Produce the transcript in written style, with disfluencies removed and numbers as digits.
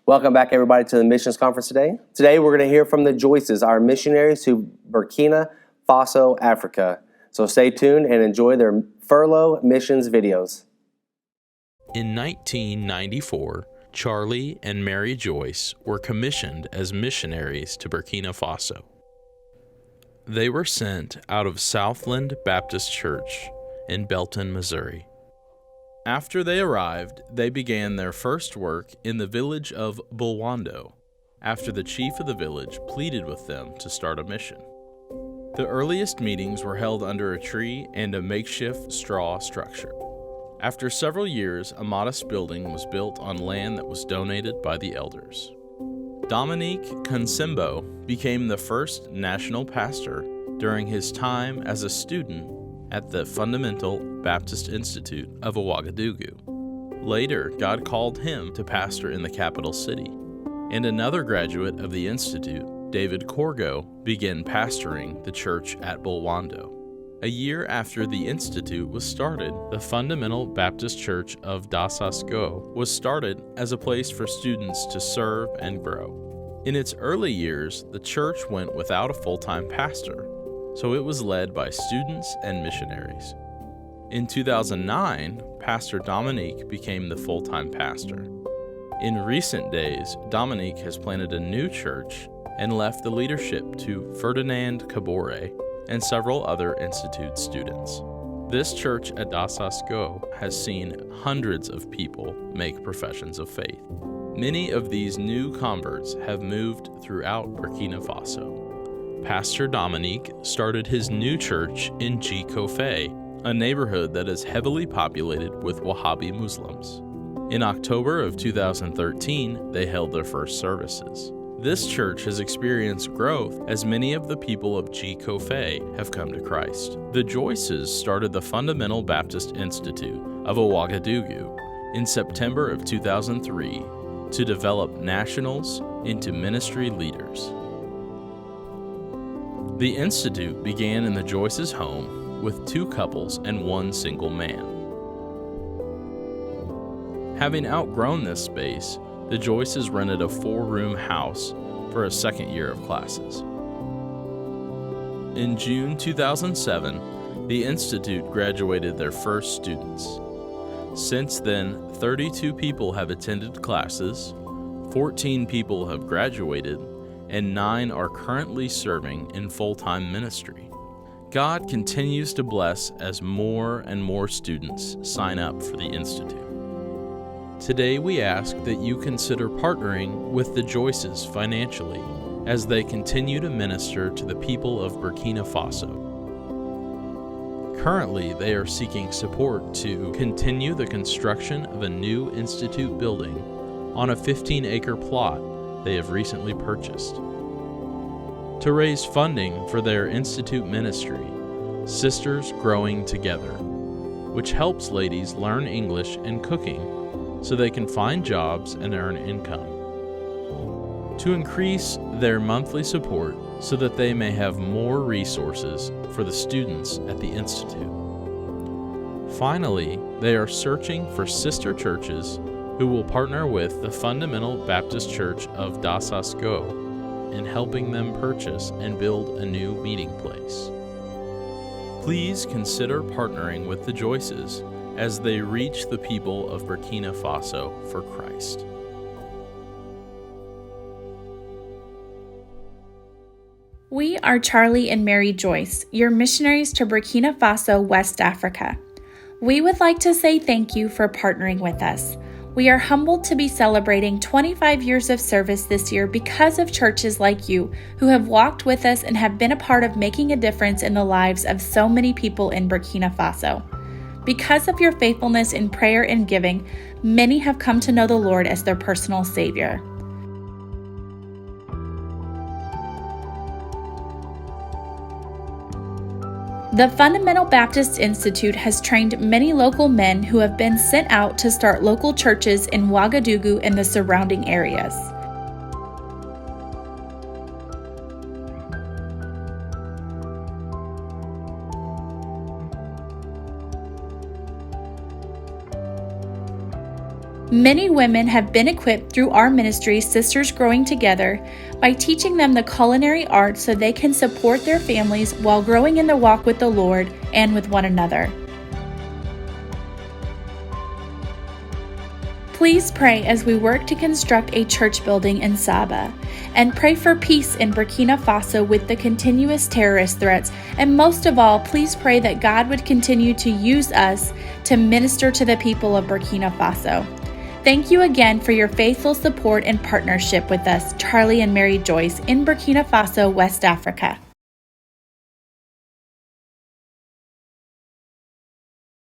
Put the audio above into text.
Welcome back, everybody, to the Missions Conference today. Today, we're going to hear from the Joyces, our missionaries to Burkina Faso, Africa. So stay tuned and enjoy their furlough missions videos. In 1994, Charlie and Mary Joyce were commissioned as missionaries to Burkina Faso. They were sent out of Southland Baptist Church in Belton, Missouri. After they arrived, they began their first work in the village of Bulwando, after the chief of the village pleaded with them to start a mission. The earliest meetings were held under a tree and a makeshift straw structure. After several years, a modest building was built on land that was donated by the elders. Dominique Consembo became the first national pastor during his time as a student at the Fundamental Baptist Institute of Ouagadougou. Later, God called him to pastor in the capital city, and another graduate of the institute, David Corgo, began pastoring the church at Bulwando. A year after the institute was started, the Fundamental Baptist Church of DASSASGO was started as a place for students to serve and grow. In its early years, the church went without a full-time pastor, so it was led by students and missionaries. In 2009, Pastor Dominique became the full-time pastor. In recent days, Dominique has planted a new church and left the leadership to Ferdinand Cabore and several other institute students. This church at DASSASGO has seen hundreds of people make professions of faith. Many of these new converts have moved throughout Burkina Faso. Pastor Dominique started his new church in Jikofe, a neighborhood that is heavily populated with Wahhabi Muslims. In October of 2013, they held their first services. This church has experienced growth as many of the people of Jikofe have come to Christ. The Joyces started the Fundamental Baptist Institute of Ouagadougou in September of 2003 to develop nationals into ministry leaders. The institute began in the Joyces' home with 2 couples and 1 single man. Having outgrown this space, the Joyces rented a 4-room house for a second year of classes. In June 2007, the institute graduated their first students. Since then, 32 people have attended classes, 14 people have graduated, and 9 are currently serving in full-time ministry. God continues to bless as more and more students sign up for the Institute. Today we ask that you consider partnering with the Joyces financially as they continue to minister to the people of Burkina Faso. Currently, they are seeking support to continue the construction of a new Institute building on a 15-acre plot they have recently purchased. To raise funding for their Institute ministry, Sisters Growing Together, which helps ladies learn English and cooking so they can find jobs and earn income. To increase their monthly support so that they may have more resources for the students at the Institute. Finally, they are searching for sister churches who will partner with the Fundamental Baptist Church of DASSASGO in helping them purchase and build a new meeting place. Please consider partnering with the Joyces as they reach the people of Burkina Faso for Christ. We are Charlie and Mary Joyce, your missionaries to Burkina Faso, West Africa. We would like to say thank you for partnering with us. We are humbled to be celebrating 25 years of service this year because of churches like you who have walked with us and have been a part of making a difference in the lives of so many people in Burkina Faso. Because of your faithfulness in prayer and giving, many have come to know the Lord as their personal Savior. The Fundamental Baptist Institute has trained many local men who have been sent out to start local churches in Ouagadougou and the surrounding areas. Many women have been equipped through our ministry, Sisters Growing Together, by teaching them the culinary arts so they can support their families while growing in the walk with the Lord and with one another. Please pray as we work to construct a church building in Saba, and pray for peace in Burkina Faso with the continuous terrorist threats, and most of all, please pray that God would continue to use us to minister to the people of Burkina Faso. Thank you again for your faithful support and partnership with us, Charlie and Mary Joyce, in Burkina Faso, West Africa.